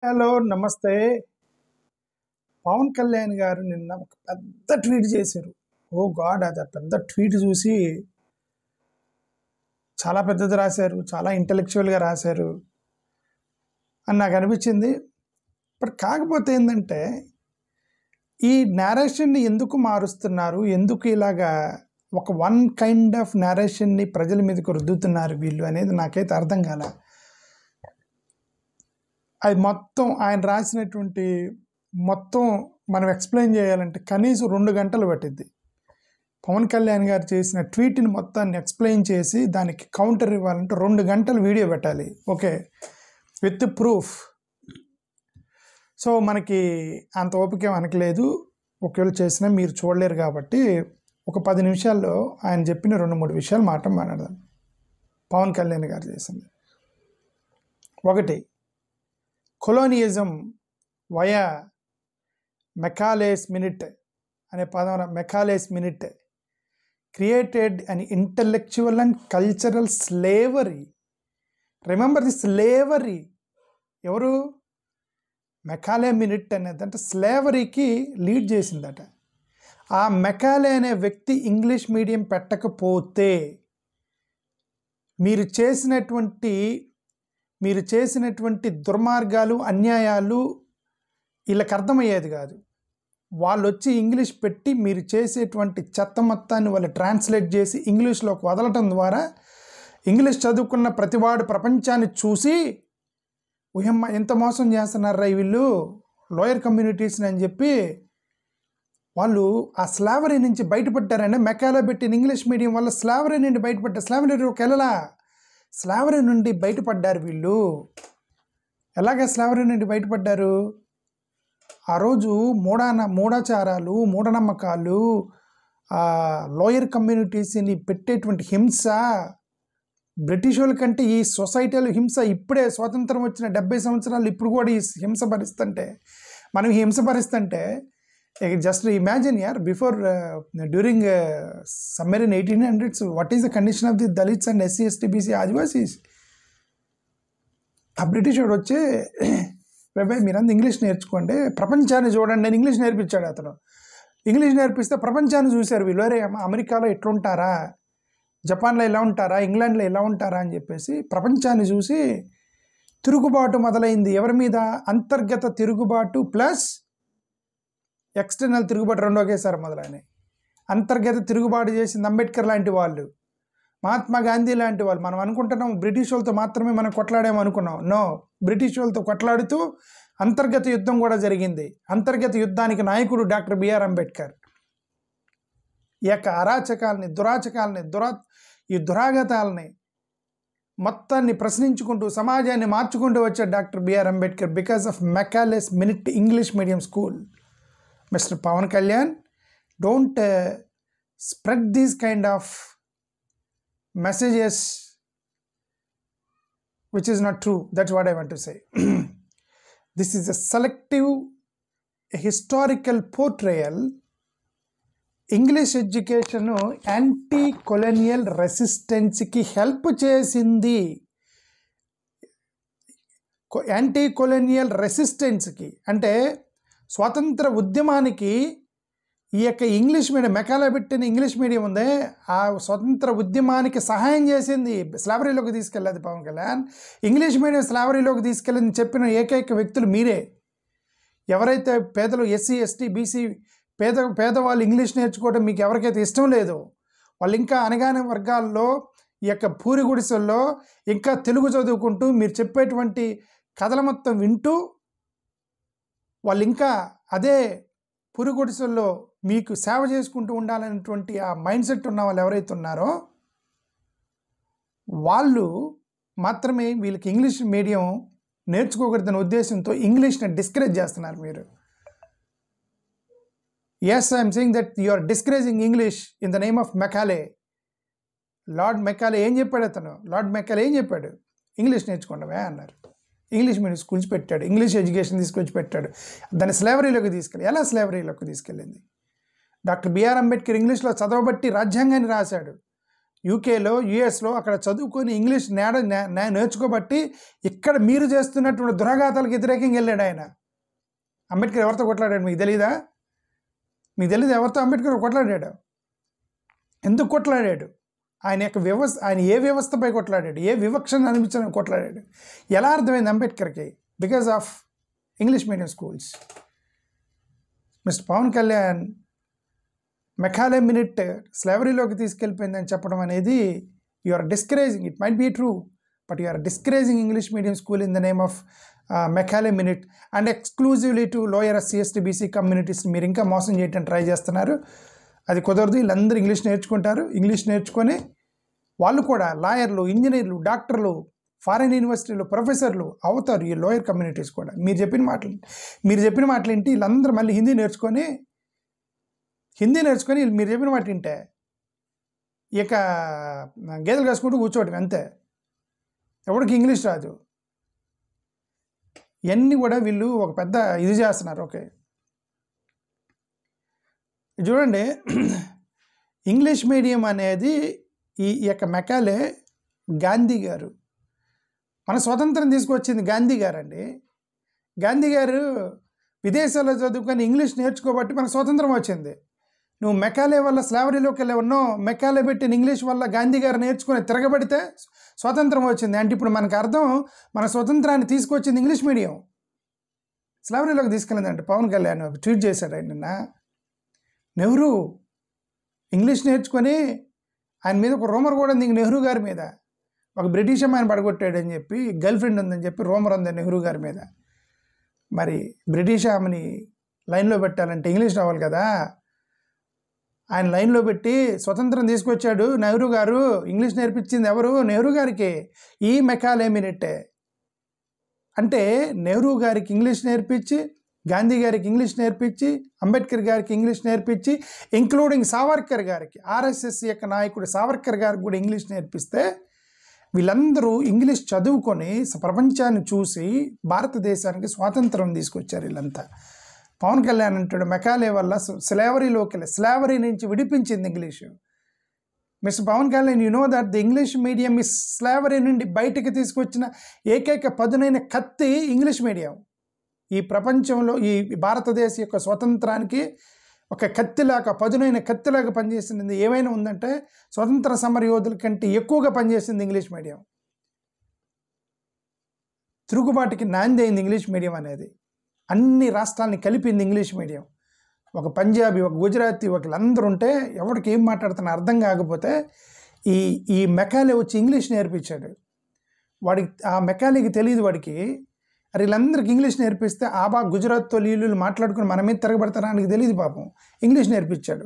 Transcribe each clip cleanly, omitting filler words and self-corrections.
Hello నమస్తే. పవన్ కళ్యాణ్ గారు నిన్న ఒక పెద్ద ట్వీట్ చేశారు. ఓ గాడ్! అది ఆ పెద్ద ట్వీట్ చూసి చాలా పెద్దది రాశారు. చాలా ఇంటెలెక్చువల్‌గా రాశారు అని నాకు అనిపించింది. బట్ కాకపోతే ఏందంటే, ఈ నేరేషన్‌ని ఎందుకు మారుస్తున్నారు? ఎందుకు ఇలాగా ఒక వన్ కైండ్ ఆఫ్ నేరేషన్‌ని ప్రజల మీదకి రుద్దుతున్నారు వీళ్ళు అనేది నాకైతే అర్థం కాలే. అది మొత్తం ఆయన రాసినటువంటి మొత్తం మనం ఎక్స్‌ప్లెయిన్ చేయాలంటే కనీసం 2 గంటలు పట్టిద్ది. పవన్ కళ్యాణ్ గారు చేసిన ట్వీట్‌ని మొత్తాన్ని ఎక్స్‌ప్లెయిన్ చేసి దానికి కౌంటర్ ఇవ్వాలంటే 2 గంటలు వీడియో పెట్టాలి. ఓకే. With proof. సో, మనకి అంత ఓపిక మనకి లేదు. ఒకవేళ చేసినా మీరు చూడలేరు కాబట్టి ఒక 10 నిమిషాల్లో ఆయన చెప్పిన 2, 3 విషయాలు మాట్లాడదాం. పవన్ కళ్యాణ్ గారు చేసింది. 1, కొలోనియలిజం వయా మెకాలేస్ మినిట్ అనే పదం Macaulay's minute created an intellectual and cultural slavery. Remember the slavery. ఎవరు? మెకాలే మినిట్ అనేది అంటే స్లేవరీకి లీడ్ చేసిందట. ఆ మెకాలే అనే వ్యక్తి ఇంగ్లీష్ మీడియం పెట్టకపోతే మీరు చేసినటువంటి దుర్మార్గాలు, అన్యాయాలు వీళ్ళకి అర్థమయ్యేది కాదు. వాళ్ళు వచ్చి ఇంగ్లీష్ పెట్టి మీరు చేసేటువంటి చెత్త మొత్తాన్ని వాళ్ళు ట్రాన్స్లేట్ చేసి ఇంగ్లీష్లోకి వదలటం ద్వారా ఇంగ్లీష్ చదువుకున్న ప్రతివాడు ప్రపంచాన్ని చూసి ఉయమ్మ ఎంత మోసం చేస్తున్నారా వీళ్ళు లోయర్ కమ్యూనిటీస్ని అని చెప్పి వాళ్ళు ఆ స్లావరీ నుంచి బయటపడ్డారండి. మెకాలే పెట్టిన ఇంగ్లీష్ మీడియం వల్ల స్లావరీ నుండి బయటపడ్డారు. స్లావరీకి వెళ్ళలా, స్లావరీ నుండి బయటపడ్డారు వీళ్ళు. ఎలాగ స్లావరీ నుండి బయటపడ్డారు? ఆ రోజు మూఢాచారాలు, మూఢనమ్మకాలు, లోయర్ కమ్యూనిటీస్ని పెట్టేటువంటి హింస, బ్రిటిష్ వాళ్ళ కంటే ఈ సొసైటీలో హింస ఇప్పుడే స్వాతంత్రం వచ్చిన 70 సంవత్సరాలు ఇప్పుడు కూడా ఈ హింస భరిస్తుంటే, మనం హింస భరిస్తుంటే జస్ట్ ఇమాజిన్ యార్ before during summer in 1800s what is the condition of the Dalits and SC, ST, BC Adivasis. ఆ బ్రిటిష్ వాడు వచ్చి బాబాయ్ మీరంతా ఇంగ్లీష్ నేర్చుకోండి, ప్రపంచాన్ని చూడండి. నేను ఇంగ్లీష్ నేర్పించాడు అతను. ఇంగ్లీష్ నేర్పిస్తే ప్రపంచాన్ని చూశారు వీళ్ళు. అరే అమెరికాలో ఎట్లుంటారా, జపాన్లో ఎలా ఉంటారా, ఇంగ్లాండ్లో ఎలా ఉంటారా అని చెప్పేసి ప్రపంచాన్ని చూసి తిరుగుబాటు మొదలైంది. ఎవరి మీద? అంతర్గత తిరుగుబాటు ప్లస్ ఎక్స్టర్నల్ తిరుగుబాటు, 2 ఒకేసారి మొదలైనవి. అంతర్గత తిరుగుబాటు చేసింది అంబేద్కర్ లాంటి వాళ్ళు, మహాత్మా గాంధీ లాంటి వాళ్ళు. మనం అనుకుంటున్నాం బ్రిటిష్ వాళ్ళతో మాత్రమే మనం కొట్లాడాము అనుకున్నాం. నో, బ్రిటిష్ వాళ్ళతో కొట్లాడుతూ అంతర్గత యుద్ధం కూడా జరిగింది. అంతర్గత యుద్ధానికి నాయకుడు డాక్టర్ బిఆర్ అంబేద్కర్. ఈ యొక్క అరాచకాలని, దురాచకాలని, ఈ దురాగతాలని మొత్తాన్ని ప్రశ్నించుకుంటూ సమాజాన్ని మార్చుకుంటూ వచ్చాడు doctor B R Ambedkar because of Macaulay's minute English medium school. Mister Pavan Kalyan, don't spread these kind of messages which is not true. That's what I want to say. This is a selective historical portrayal. English education anti colonial రెసిస్టెన్స్కి help చేసింది. Anti colonial రెసిస్టెన్స్కి అంటే స్వాతంత్ర ఉద్యమానికి ఈ యొక్క English medium, Macaulay పెట్టిన English medium ఉందే, ఆ స్వతంత్ర ఉద్యమానికి సహాయం చేసింది. స్లావరీలోకి తీసుకెళ్ళేది పవన్ కళ్యాణ్. ఇంగ్లీష్ మీడియం స్లావరీలోకి తీసుకెళ్ళని చెప్పిన ఏకైక వ్యక్తులు మీరే. ఎవరైతే పేదలు, SC, ST, BC పేదవాళ్ళు ఇంగ్లీష్ నేర్చుకోవడం మీకు ఎవరికైతే ఇష్టం లేదో, వాళ్ళు ఇంకా అనగానే వర్గాల్లో ఈ యొక్క పూరి గుడిసెల్లో ఇంకా తెలుగు చదువుకుంటూ మీరు చెప్పేటువంటి కథల మొత్తం వింటూ వాళ్ళు ఇంకా అదే పూరి గుడిసెల్లో మీకు సేవ చేసుకుంటూ ఉండాలనేటువంటి ఆ మైండ్ సెట్ ఉన్న వాళ్ళు ఎవరైతే ఉన్నారో వాళ్ళు మాత్రమే వీళ్ళకి ఇంగ్లీష్ మీడియం నేర్చుకోకూడదనే ఉద్దేశంతో ఇంగ్లీష్ని డిస్కరేజ్ చేస్తున్నారు మీరు. Yes, I am saying that you are discouraging English in the name of Macaulay. Lord Macaulay ఏం చెప్పాడు? లార్డ్ మెకాలే ఏం చెప్పాడు? ఇంగ్లీష్ నేర్చుకోండివే అన్నారు. ఇంగ్లీష్ మీడియం స్కూల్స్ పెట్టాడు, ఇంగ్లీష్ ఎడ్యుకేషన్ తీసుకొచ్చి పెట్టాడు. దాన్ని స్లేవరీలోకి ఎలా స్లేవరీలోకి తీసుకెళ్ళింది? డాక్టర్ బిఆర్ అంబేద్కర్ ఇంగ్లీష్లో చదవబట్టి రాజ్యాంగాన్ని రాశాడు. యూకేలో, యుఎస్లో అక్కడ చదువుకొని ఇంగ్లీష్ నేర్చుకోబట్టి ఇక్కడ మీరు చేస్తున్నటువంటి దురాఘాతాలకు వ్యతిరేకంగా వెళ్ళాడు ఆయన. అంబేద్కర్ ఎవరితో కొట్లాడాడు మీకు తెలీదా? మీకు తెలీదు ఎవరితో అంబేద్కర్ కొట్లాడాడు? ఎందుకు కొట్లాడాడు? ఆయన యొక్క వ్యవస్థ, ఆయన ఏ వ్యవస్థపై కొట్లాడాడు, ఏ వివక్షను అనిపించడానికి కొట్లాడాడు? ఎలా అర్థమైంది అంబేద్కర్కి? Because of English medium schools. Mister Pavan Kalyan Macaulay minute స్లేవరీలోకి తీసుకెళ్ళిపోయిందని చెప్పడం అనేది you are discouraging. It might be true, but you are discouraging English medium school in the name of Macaulay minute and exclusively to lower SC/ST BC కమ్యూనిటీస్ని మీరు ఇంకా మోసం చేయడానికి try చేస్తున్నారు. అది కుదరదు. వీళ్ళందరూ ఇంగ్లీష్ నేర్చుకుంటారు. ఇంగ్లీష్ నేర్చుకొని వాళ్ళు కూడా లాయర్లు, ఇంజనీర్లు, డాక్టర్లు, ఫారిన్ యూనివర్సిటీలు ప్రొఫెసర్లు అవుతారు. ఈ లోయర్ కమ్యూనిటీస్ కూడా మీరు చెప్పిన మాటలు ఏంటి? వీళ్ళందరూ మళ్ళీ హిందీ నేర్చుకొని మీరు చెప్పిన మాట వింటే ఇక గేదెలు కాసుకుంటూ కూర్చోవటం అంతే. ఎవరికి ఇంగ్లీష్ రాదు. ఇవన్నీ కూడా వీళ్ళు ఒక పెద్ద ఇది చేస్తున్నారు. ఓకే, చూడండి, ఇంగ్లీష్ మీడియం అనేది ఈ యొక్క మెకాలే గాంధీ గారు మన స్వతంత్రం తీసుకొచ్చింది గాంధీ గారు అండి. గాంధీ గారు విదేశాల్లో చదువుకొని ఇంగ్లీష్ నేర్చుకోబట్టి మనకు స్వతంత్రం వచ్చింది. నువ్వు మెకాలే వల్ల స్లావరీలోకి వెళ్ళి ఉన్నావు. మెకాలే పెట్టిన ఇంగ్లీష్ వల్ల గాంధీ గారు నేర్చుకుని తిరగబడితే స్వతంత్రం వచ్చింది. అంటే ఇప్పుడు మనకు అర్థం, మన స్వతంత్రాన్ని తీసుకొచ్చింది ఇంగ్లీష్ మీడియం, స్లావరీలోకి తీసుకెళ్ళిందంటే. పవన్ కళ్యాణ్ ట్వీట్ చేశాడు ఆయన నిన్న. నెహ్రూ ఇంగ్లీష్ నేర్చుకొని ఆయన మీద ఒక రూమర్ కూడా ఉంది, నెహ్రూ గారి మీద ఒక బ్రిటిష్ అమ్మాయిని పడగొట్టాడని చెప్పి, గర్ల్ ఫ్రెండ్ ఉందని చెప్పి రూమర్ ఉంది నెహ్రూ గారి మీద. మరి బ్రిటిష్ ఆమెని లైన్లో పెట్టాలంటే ఇంగ్లీష్ రావాలి కదా. ఆయన లైన్లో పెట్టి స్వతంత్రం తీసుకొచ్చాడు నెహ్రూ గారు. ఇంగ్లీష్ నేర్పించింది ఎవరు? నెహ్రూ గారికి. ఈ మెకాలే మినిట్టే అంటే నెహ్రూ గారికి ఇంగ్లీష్ నేర్పించి, గాంధీ గారికి ఇంగ్లీష్ నేర్పించి, అంబేద్కర్ గారికి ఇంగ్లీష్ నేర్పించి, ఇంక్లూడింగ్ సావర్కర్ గారికి, RSS యొక్క నాయకుడు సావర్కర్ గారికి కూడా ఇంగ్లీష్ నేర్పిస్తే వీళ్ళందరూ ఇంగ్లీష్ చదువుకొని ప్రపంచాన్ని చూసి భారతదేశానికి స్వాతంత్రం తీసుకొచ్చారు వీళ్ళంతా. పవన్ కళ్యాణ్ అంటాడు మెకాలే వల్ల స్లేవరీ నుంచి విడిపించింది English. Mister Pavan Kalyan, you know that the English medium ఈ స్లేవరీ నుండి బయటికి తీసుకొచ్చిన ఏకైక పదునైన కత్తి ఇంగ్లీష్ మీడియం. ఈ ప్రపంచంలో ఈ భారతదేశ యొక్క స్వతంత్రానికి ఒక కత్తిలాగా, పదునైన కత్తిలాగా పనిచేసింది ఏమైనా ఉందంటే స్వతంత్ర సమర యోధుల కంటే ఎక్కువగా పనిచేసింది ఇంగ్లీష్ మీడియం. తిరుగుబాటుకి నాంది అయింది ఇంగ్లీష్ మీడియం అనేది. అన్ని రాష్ట్రాలని కలిపింది ఇంగ్లీష్ మీడియం. ఒక పంజాబీ, ఒక గుజరాతీ, ఒకళ్ళందరూ ఉంటే ఎవరికి ఏం మాట్లాడుతున్నా అర్థం కాకపోతే ఈ మెకాలే వచ్చి ఇంగ్లీష్ నేర్పించాడు. వాడికి ఆ మెకాలేకి తెలియదు వాడికి. అరే వీళ్ళందరికీ ఇంగ్లీష్ నేర్పిస్తే గుజరాత్తో వీళ్ళు మాట్లాడుకుని మన మీద తిరగబడతారానికి తెలియదు పాపం. ఇంగ్లీష్ నేర్పించాడు.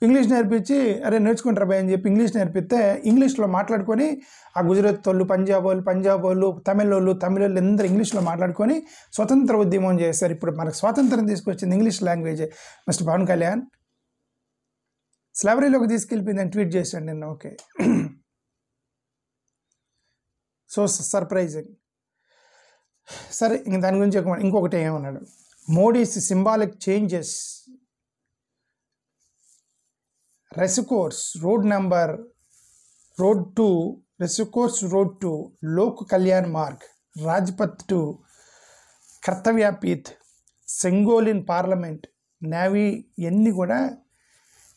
ఇంగ్లీష్ నేర్పించి అరే నేర్చుకుంటారా భయ్ అని చెప్పి ఇంగ్లీష్ నేర్పిస్తే ఇంగ్లీష్లో మాట్లాడుకొని ఆ గుజరాత్ వాళ్ళు, పంజాబ్ వాళ్ళు, తమిళ వాళ్ళు అందరూ ఇంగ్లీష్లో మాట్లాడుకొని స్వతంత్ర ఉద్యమం చేశారు. ఇప్పుడు మనకు స్వాతంత్రం తీసుకొచ్చింది English language. Mister Pavan Kalyan స్లేవరీలోకి తీసుకెళ్ళిపోయిందని ట్వీట్ చేశాడు నిన్న. Okay, so surprising. సరే, ఇంక దాని గురించి ఇంకొకటి ఏమన్నాడు, Modi's symbolic changes racecourse road to Lok Kalyan Marg, Rajpath to Kartavya Path, Sengol in parliament, navy ఇవన్నీ కూడా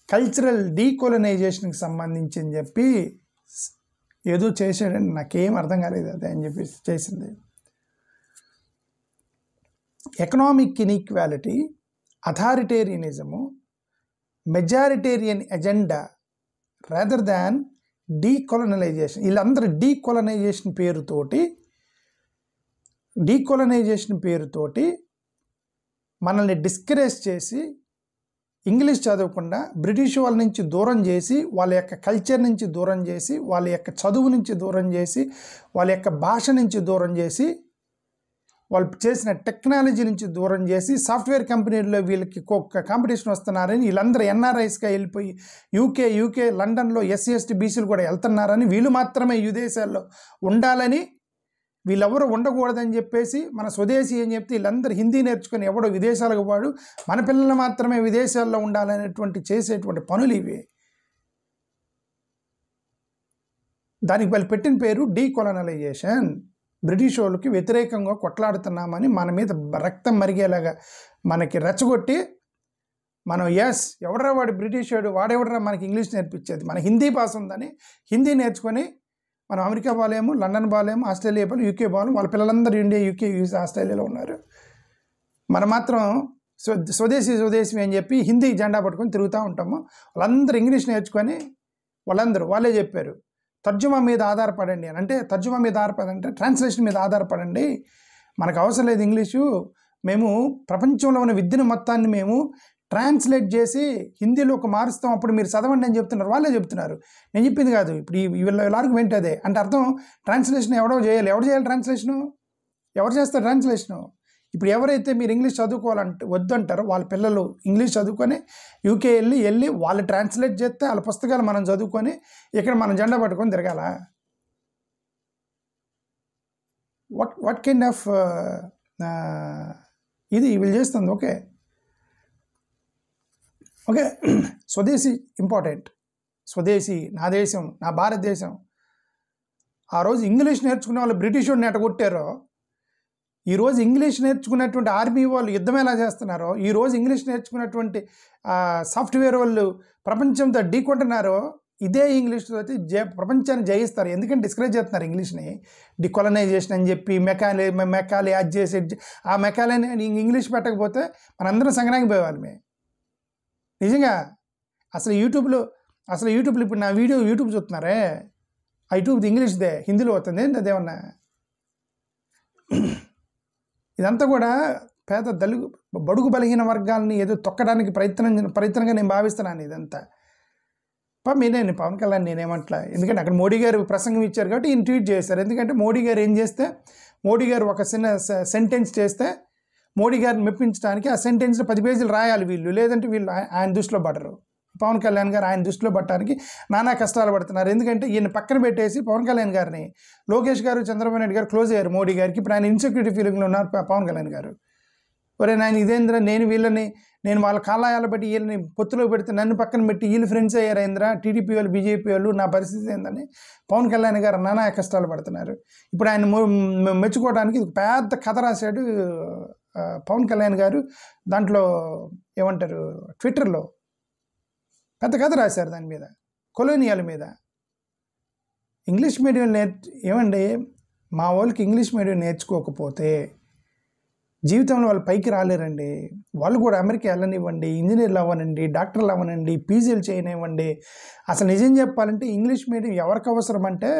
కల్చరల్ డీకోలనైజేషన్కి సంబంధించి అని చెప్పి ఏదో చేశాడని నాకేం అర్థం కాలేదు అదే అని చెప్పి చేసింది. Economic inequality, authoritarianism, majoritarian agenda rather than decolonization. వీళ్ళందరూ డీకోలనైజేషన్ పేరుతోటి మనల్ని డిస్కరేజ్ చేసి, ఇంగ్లీష్ చదవకుండా బ్రిటిష్ వాళ్ళ నుంచి దూరం చేసి, వాళ్ళ యొక్క కల్చర్ నుంచి దూరం చేసి, వాళ్ళ యొక్క చదువు నుంచి దూరం చేసి, వాళ్ళ యొక్క భాష నుంచి దూరం చేసి, వాళ్ళు చేసిన టెక్నాలజీ నుంచి దూరం చేసి, సాఫ్ట్వేర్ కంపెనీల్లో వీళ్ళకి కాంపిటీషన్ వస్తున్నారని వీళ్ళందరూ NRIస్గా వెళ్ళిపోయి యూకే లండన్లో SC/ST BCలు కూడా వెళ్తున్నారని, వీళ్ళు మాత్రమే విదేశాల్లో ఉండాలని, వీళ్ళెవరు ఉండకూడదని చెప్పేసి మన స్వదేశీ అని చెప్తే వీళ్ళందరూ హిందీ నేర్చుకొని ఎవడో విదేశాలకు వాడు, మన పిల్లలు మాత్రమే విదేశాల్లో ఉండాలనేటువంటి చేసేటువంటి పనులు ఇవి. దానికి వాళ్ళు పెట్టిన పేరు డీకొలనలైజేషన్. బ్రిటిష్ వాళ్ళకి వ్యతిరేకంగా కొట్లాడుతున్నామని మన మీద రక్తం మరిగేలాగా మనకి రెచ్చగొట్టి మనం ఎవడరా వాడు బ్రిటిష్ వాడెవడరా మనకి ఇంగ్లీష్ నేర్పించేది, మన హిందీ భాష ఉందని హిందీ నేర్చుకొని మనం అమెరికా పోలేము, లండన్ పోలేము, ఆస్ట్రేలియా పోలేము, యూకే పోలేము. వాళ్ళ పిల్లలందరూ ఇండియా, యూకే, ఆస్ట్రేలియాలో ఉన్నారు. మనం మాత్రం స్వదేశీ అని చెప్పి హిందీ జెండా పట్టుకొని తిరుగుతూ ఉంటాము. వాళ్ళందరూ ఇంగ్లీష్ నేర్చుకొని వాళ్ళే చెప్పారు తర్జుమా మీద ఆధారపడండి అని. అంటే తర్జుమా మీద ఆధారపడంటే ట్రాన్స్లేషన్ మీద ఆధారపడండి, మనకు అవసరం లేదు ఇంగ్లీషు, మేము ప్రపంచంలో ఉన్న విద్యను మొత్తాన్ని మేము ట్రాన్స్లేట్ చేసి హిందీలోకి మారుస్తాం, అప్పుడు మీరు చదవండి అని చెప్తున్నారు. వాళ్ళే చెప్తున్నారు, నేను చెప్పింది కాదు. ఇప్పుడు వీళ్ళ ఆర్గ్యుమెంట్ అదే. అంటే అర్థం ట్రాన్స్లేషన్ ఎవరు చేయాలి ట్రాన్స్లేషను? ఎవరు చేస్తారు ట్రాన్స్లేషను? ఇప్పుడు ఎవరైతే మీరు ఇంగ్లీష్ చదువుకోవాలంటే వద్దంటారో వాళ్ళ పిల్లలు ఇంగ్లీష్ చదువుకొని యూకే వెళ్ళి వాళ్ళు ట్రాన్స్లేట్ చేస్తే వాళ్ళ పుస్తకాలు మనం చదువుకొని ఇక్కడ మనం జెండా పట్టుకొని తిరగాల? వాట్ కైండ్ ఆఫ్ ఇది వీళ్ళు చేస్తుంది? ఓకే, స్వదేశీ ఇంపార్టెంట్. స్వదేశీ, నా దేశం, నా భారతదేశం. ఆ రోజు ఇంగ్లీష్ నేర్చుకునే వాళ్ళు బ్రిటిష్ వాడిని ఎట్టగొట్టారో, ఈరోజు ఇంగ్లీష్ నేర్చుకున్నటువంటి ఆర్మీ వాళ్ళు యుద్ధం ఎలా చేస్తున్నారో, ఈరోజు ఇంగ్లీష్ నేర్చుకున్నటువంటి సాఫ్ట్వేర్ వాళ్ళు ప్రపంచంతో ఢీకొంటున్నారో, ఇదే ఇంగ్లీష్తో అయితే ప్రపంచాన్ని జయిస్తారు. ఎందుకంటే డిస్కరేజ్ చేస్తున్నారు ఇంగ్లీష్ని. డికొలనైజేషన్ అని చెప్పి మెకాలే అది చేసి ఆ మెకాలేని ఇంగ్లీష్ పెట్టకపోతే మనందరం సంగనానికి పోయేవాళ్ళమే. నిజంగా అసలు యూట్యూబ్లో ఇప్పుడు నా వీడియో యూట్యూబ్ చూస్తున్నారే, ఆ యూట్యూబ్ ఇంగ్లీష్దే, హిందీలో వస్తుంది ఏంటి అదేమన్నా? ఇదంతా కూడా పేద బడుగు బలహీన వర్గాలని ఏదో తొక్కడానికి ప్రయత్నంగా నేను భావిస్తున్నాను ఇదంతా. మీరేంటి పవన్ కళ్యాణ్ నేనేమంటలా, ఎందుకంటే అక్కడ మోడీ గారు ప్రసంగం ఇచ్చారు కాబట్టి ఈయన ట్వీట్ చేశారు. ఎందుకంటే మోడీ గారు ఏం చేస్తే, మోడీ గారు ఒక చిన్న సెంటెన్స్ చేస్తే మోడీ గారిని మెప్పించడానికి ఆ సెంటెన్స్లో 10 పేజీలు రాయాలి వీళ్ళు, లేదంటే వీళ్ళు ఆయన దృష్టిలో పడరు. పవన్ కళ్యాణ్ గారు ఆయన దృష్టిలో పట్టడానికి నానా కష్టాలు పడుతున్నారు. ఎందుకంటే ఈయన పక్కన పెట్టేసి పవన్ కళ్యాణ్ గారిని లోకేష్ గారు, చంద్రబాబు నాయుడు గారు క్లోజ్ అయ్యారు మోడీ గారికి. ఇప్పుడు ఆయన ఇన్సెక్యూరిటీ ఫీలింగ్లో ఉన్నారు పవన్ కళ్యాణ్ గారు. ఒరే నాయన ఇదేంద్ర, నేను వాళ్ళ కాలాయాల బట్టి వీళ్ళని పొత్తులో పెడితే నన్ను పక్కన పెట్టి వీళ్ళు ఫ్రెండ్స్ అయ్యారు ఏంద్ర, టీడీపీ వాళ్ళు, బీజేపీ వాళ్ళు, నా పరిస్థితి ఏందని పవన్ కళ్యాణ్ గారు నానా కష్టాలు పడుతున్నారు. ఇప్పుడు ఆయన మెచ్చుకోవడానికి పెద్ద కథ రాశాడు పవన్ కళ్యాణ్ గారు. దాంట్లో ఏమంటారు, ట్విట్టర్లో పెద్ద కథ రాశారు దాని మీద, కొలోనియల్ మీద. ఇంగ్లీష్ మీడియం ఏమండి, మా వాళ్ళకి ఇంగ్లీష్ మీడియం నేర్చుకోకపోతే జీవితంలో వాళ్ళు పైకి రాలేరండి. వాళ్ళు కూడా అమెరికా వెళ్ళనివ్వండి, ఇంజనీర్లు అవ్వనండి, డాక్టర్లు అవ్వనండి, పీజీలు చేయనివ్వండి. అసలు నిజం చెప్పాలంటే ఇంగ్లీష్ మీడియం ఎవరికి అవసరం అంటే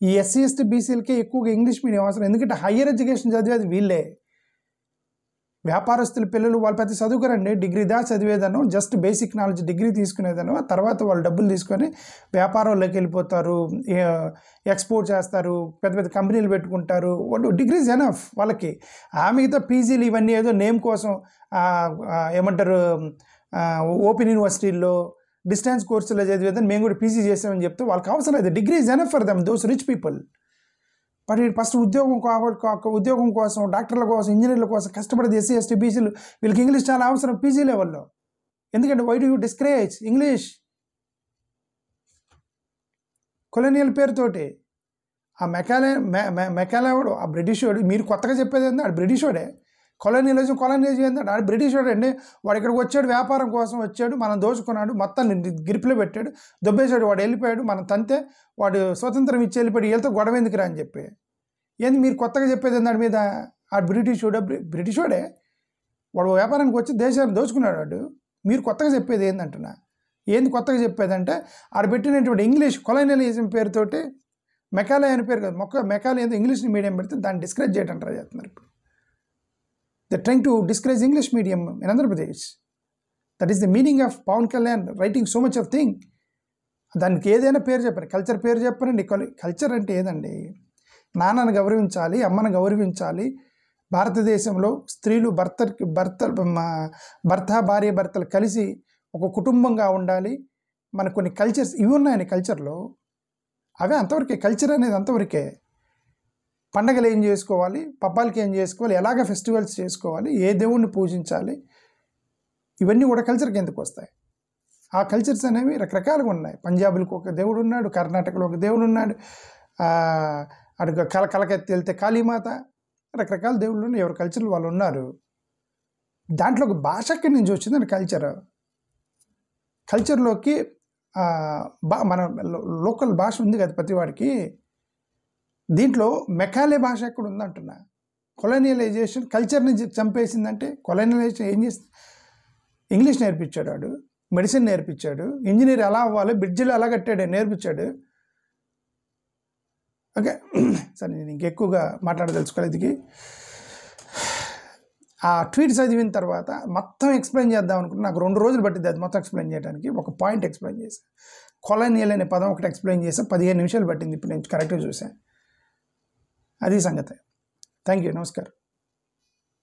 ఈ ఎస్సీ ఎస్టీ బీసీలకే ఎక్కువగా ఇంగ్లీష్ మీడియం అవసరం. ఎందుకంటే హయ్యర్ ఎడ్యుకేషన్ చదివేది వీళ్ళే. వ్యాపారస్తుల పిల్లలు వాళ్ళు పెద్ద చదువుకోరండి, డిగ్రీ చదివేదను, జస్ట్ బేసిక్ నాలెడ్జ్ డిగ్రీ తీసుకునేదను. తర్వాత వాళ్ళు డబ్బులు తీసుకొని వ్యాపారంలోకి వెళ్ళిపోతారు, ఎక్స్పోర్ట్ చేస్తారు, పెద్ద పెద్ద కంపెనీలు పెట్టుకుంటారు. వాళ్ళు డిగ్రీస్ ఎనఫ్ వాళ్ళకి. మిగతా పీజీలు ఇవన్నీ ఏదో నేమ్ కోసం ఏమంటారు ఓపెన్ యూనివర్సిటీల్లో డిస్టెన్స్ కోర్సులో చదివేదని మేము కూడా పీజీ చేసామని చెప్తే వాళ్ళకి అవసరం లేదు. Degrees enough for them, those rich people. But first ఉద్యోగం కోసం, డాక్టర్ల కోసం, ఇంజనీర్ల కోసం కష్టపడేది ఎస్సీ ఎస్టీ బీసీలు. వీళ్ళకి ఇంగ్లీష్ చాలా అవసరం పీజీ లెవెల్లో. ఎందుకంటే why do you discourage English? Colonial పేరుతోటి ఆ మెకాలేవాడు, ఆ బ్రిటిష్ వాడు, మీరు కొత్తగా చెప్పేది ఏంటంటే ఆడు బ్రిటిష్ వాడే. కొలోనియలిజం ఏంటంటే ఆడు బ్రిటిష్ వాడు అండి. వాడు ఇక్కడికి వచ్చాడు, వ్యాపారం కోసం వచ్చాడు, మనం దోచుకున్నాడు, మొత్తాన్ని గ్రిప్లో పెట్టాడు, దొబ్బేశాడు, వాడు వెళ్ళిపోయాడు, మనం తంతే వాడు స్వతంత్రం ఇచ్చి వెళ్ళిపోయాడు, వీళ్ళతో గొడవ ఎందుకురా అని చెప్పి. ఏంది మీరు కొత్తగా చెప్పేది దాని మీద? ఆడు బ్రిటిష్ వాడే, వాడు వ్యాపారానికి వచ్చి దేశాన్ని దోచుకున్నాడు వాడు. మీరు కొత్తగా చెప్పేది ఏందంటున్నా? ఏంది కొత్తగా చెప్పేదంటే ఆడు పెట్టినటువంటి ఇంగ్లీష్ కొలోనియలిజం పేరుతోటి మెకాలే అని పేరు కాదు, మెకాలే ఏదో ఇంగ్లీష్ మీడియం పెడితే దాన్ని డిస్కరేజ్ చేయడం ట్రై చేస్తున్నారు. ఇప్పుడు they trying to discourage English medium in Andhra Pradesh. That is the meaning of Pawan Kalyan writing so much of thing. దానికి ఏదైనా పేరు చెప్పండి, కల్చర్ పేరు చెప్పండి. కల్చర్ అంటే ఏదండి? నాన్నను గౌరవించాలి, అమ్మను గౌరవించాలి. భారతదేశంలో స్త్రీలు భర్త భార్య భర్తలు కలిసి ఒక కుటుంబంగా ఉండాలి. మనకు కొన్ని కల్చర్స్ ఇవి ఉన్నాయని కల్చర్లో, అవే అంతవరకే. కల్చర్ అనేది అంతవరకే. పండగలు ఏం చేసుకోవాలి, పబ్బాలకి ఏం చేసుకోవాలి, ఎలాగ ఫెస్టివల్స్ చేసుకోవాలి, ఏ దేవుణ్ణి పూజించాలి, ఇవన్నీ కూడా కల్చర్కి ఎందుకు వస్తాయి? ఆ కల్చర్స్ అనేవి రకరకాలుగా ఉన్నాయి. పంజాబీలకు ఒక దేవుడు ఉన్నాడు, కర్ణాటకలో ఒక దేవుడు ఉన్నాడు, అటు కలకత్తా వెళ్తే కాళీమాత, రకరకాల దేవుళ్ళు ఉన్నాయి, ఎవరి కల్చర్లు వాళ్ళు ఉన్నారు. దాంట్లో ఒక భాష ఎక్కడి నుంచి వచ్చిందని కల్చర్లోకి మన లోకల్ భాష ఉంది కదా ప్రతి వాడికి. దీంట్లో మెకాలే భాష ఎక్కడ ఉందంటున్నా. కొలోనియలైజేషన్ కల్చర్ని చంపేసిందంటే కొలోనియలైజేషన్ ఏం చేస్తుంది? ఇంగ్లీష్ నేర్పించాడు వాడు, మెడిసిన్ నేర్పించాడు, ఇంజనీర్ ఎలా అవ్వాలి, బ్రిడ్జిలు ఎలా కట్టాడు నేర్పించాడు. ఓకే, సరే నేను ఇంకెక్కువగా మాట్లాడదలుచుకోలేదు. ఆ ట్వీట్ చదివిన తర్వాత మొత్తం ఎక్స్ప్లెయిన్ చేద్దాం అనుకుంటే నాకు 2 రోజులు పట్టింది అది మొత్తం ఎక్స్ప్లెయిన్ చేయడానికి. ఒక పాయింట్ ఎక్స్ప్లెయిన్ చేశాను, కొలోనియల్ అనే పదం ఒకటి ఎక్స్ప్లెయిన్ చేసా, 15 నిమిషాలు పట్టింది. ఇప్పుడు నేను కరెక్ట్గా చూసాను. అది సంగతి. థ్యాంక్ యూ, నమస్కారం.